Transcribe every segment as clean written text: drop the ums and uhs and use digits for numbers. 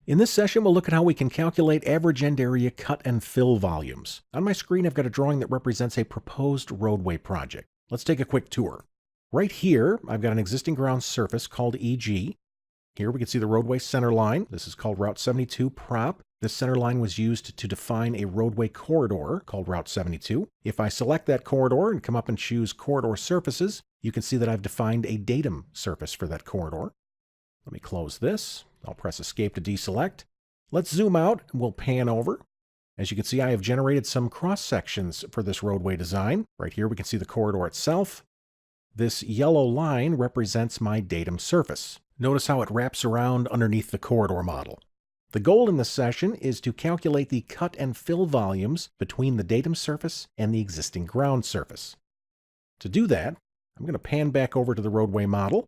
In this session, we'll look at how we can calculate average end area cut and fill volumes. On my screen, I've got a drawing that represents a proposed roadway project. Let's take a quick tour. Right here, I've got an existing ground surface called EG. Here we can see the roadway center line. This is called Route 72 prop. This center line was used to define a roadway corridor called Route 72. If I select that corridor and come up and choose corridor surfaces, you can see that I've defined a datum surface for that corridor. Let me close this. I'll press escape to deselect. Let's zoom out and we'll pan over. As you can see, I have generated some cross sections for this roadway design. Right here we can see the corridor itself. This yellow line represents my datum surface. Notice how it wraps around underneath the corridor model. The goal in this session is to calculate the cut and fill volumes between the datum surface and the existing ground surface. To do that, I'm going to pan back over to the roadway model,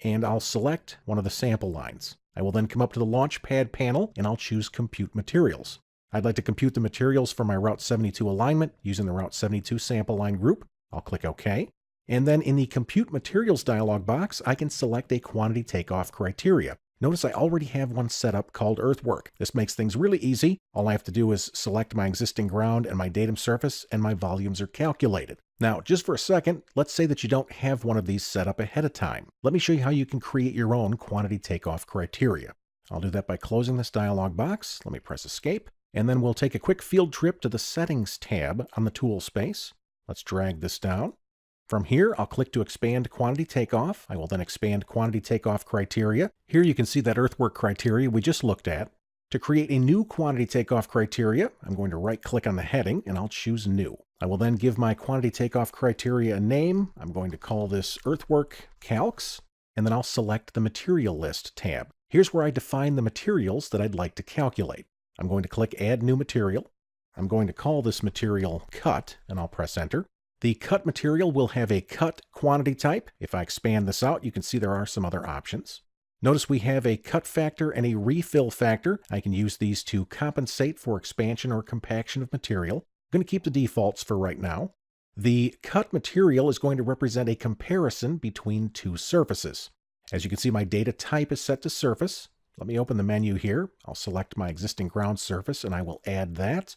and I'll select one of the sample lines. I will then come up to the Launchpad panel, and I'll choose Compute Materials. I'd like to compute the materials for my Route 72 alignment using the Route 72 sample line group. I'll click OK. And then in the Compute Materials dialog box, I can select a quantity takeoff criteria. Notice I already have one set up called earthwork. This makes things really easy. All I have to do is select my existing ground and my datum surface, and my volumes are calculated. Now, just for a second, let's say that you don't have one of these set up ahead of time. Let me show you how you can create your own quantity takeoff criteria. I'll do that by closing this dialog box. Let me press escape, and then we'll take a quick field trip to the Settings tab on the tool space. Let's drag this down. From here, I'll click to expand quantity takeoff. I will then expand quantity takeoff criteria. Here you can see that earthwork criteria we just looked at. To create a new quantity takeoff criteria, I'm going to right-click on the heading and I'll choose New. I will then give my quantity takeoff criteria a name. I'm going to call this Earthwork Calcs, and then I'll select the Material List tab. Here's where I define the materials that I'd like to calculate. I'm going to click Add New Material. I'm going to call this material Cut, and I'll press Enter. The cut material will have a cut quantity type. If I expand this out, you can see there are some other options. Notice we have a cut factor and a refill factor. I can use these to compensate for expansion or compaction of material. I'm going to keep the defaults for right now. The cut material is going to represent a comparison between two surfaces. As you can see, my data type is set to surface. Let me open the menu here. I'll select my existing ground surface and I will add that.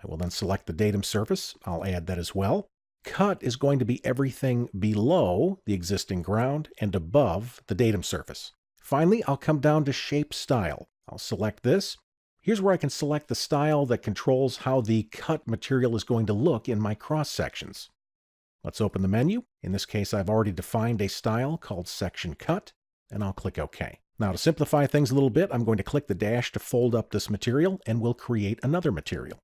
I will then select the datum surface. I'll add that as well. Cut is going to be everything below the existing ground and above the datum surface. Finally, I'll come down to Shape Style. I'll select this. Here's where I can select the style that controls how the cut material is going to look in my cross sections. Let's open the menu. In this case, I've already defined a style called Section Cut, and I'll click OK. Now, to simplify things a little bit, I'm going to click the dash to fold up this material, and we'll create another material.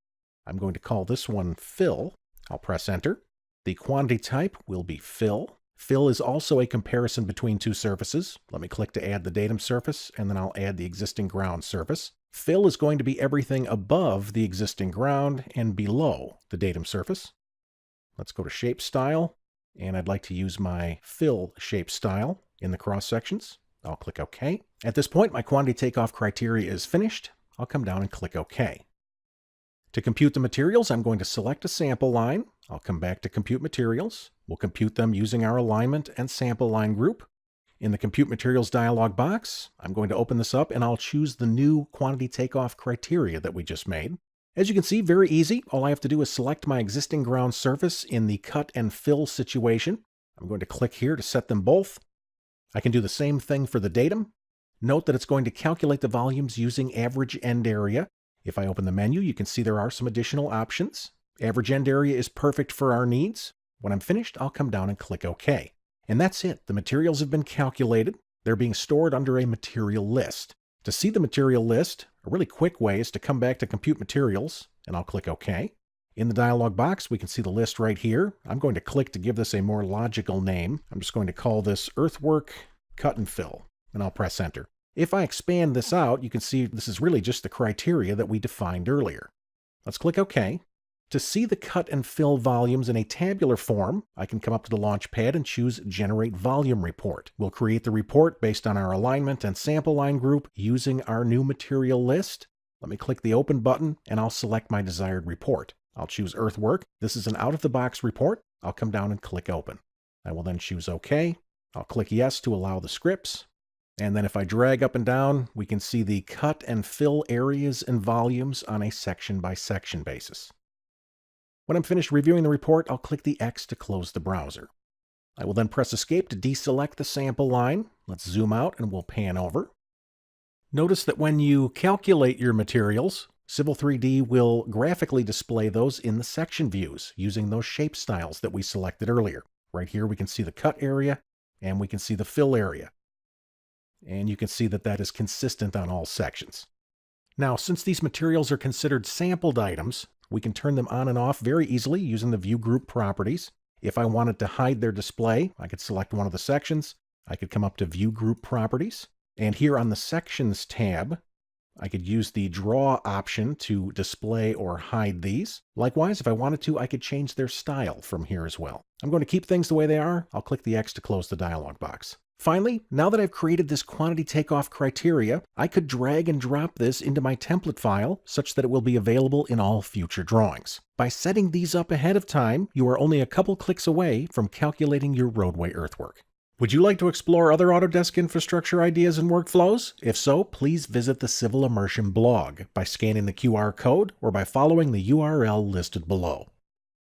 I'm going to call this one Fill. I'll press Enter. The quantity type will be fill. Fill is also a comparison between two surfaces. Let me click to add the datum surface, and then I'll add the existing ground surface. Fill is going to be everything above the existing ground and below the datum surface. Let's go to Shape Style, and I'd like to use my Fill shape style in the cross sections. I'll click OK. At this point, my quantity takeoff criteria is finished. I'll come down and click OK. To compute the materials, I'm going to select a sample line. I'll come back to Compute Materials. We'll compute them using our alignment and sample line group. In the Compute Materials dialog box, I'm going to open this up and I'll choose the new quantity takeoff criteria that we just made. As you can see, very easy. All I have to do is select my existing ground surface in the cut and fill situation. I'm going to click here to set them both. I can do the same thing for the datum. Note that it's going to calculate the volumes using average end area. If I open the menu, you can see there are some additional options. Average end area is perfect for our needs. When I'm finished, I'll come down and click OK. And that's it. The materials have been calculated. They're being stored under a material list. To see the material list, a really quick way is to come back to Compute Materials, and I'll click OK. In the dialog box, we can see the list right here. I'm going to click to give this a more logical name. I'm just going to call this Earthwork Cut and Fill, and I'll press Enter. If I expand this out, you can see this is really just the criteria that we defined earlier. Let's click OK. To see the cut and fill volumes in a tabular form, I can come up to the Launchpad and choose Generate Volume Report. We'll create the report based on our alignment and sample line group using our new material list. Let me click the Open button and I'll select my desired report. I'll choose Earthwork. This is an out-of-the-box report. I'll come down and click Open. I will then choose OK. I'll click Yes to allow the scripts. And then if I drag up and down, we can see the cut and fill areas and volumes on a section by section basis. When I'm finished reviewing the report, I'll click the X to close the browser. I will then press Escape to deselect the sample line. Let's zoom out and we'll pan over. Notice that when you calculate your materials, Civil 3D will graphically display those in the section views using those shape styles that we selected earlier. Right here we can see the cut area and we can see the fill area. And you can see that that is consistent on all sections. Now, since these materials are considered sampled items, we can turn them on and off very easily using the View Group properties. If I wanted to hide their display, I could select one of the sections. I could come up to View Group Properties. And here on the Sections tab, I could use the Draw option to display or hide these. Likewise, if I wanted to, I could change their style from here as well. I'm going to keep things the way they are. I'll click the X to close the dialog box. Finally, now that I've created this quantity takeoff criteria, I could drag and drop this into my template file such that it will be available in all future drawings. By setting these up ahead of time, you are only a couple clicks away from calculating your roadway earthwork. Would you like to explore other Autodesk infrastructure ideas and workflows? If so, please visit the Civil Immersion blog by scanning the QR code or by following the URL listed below.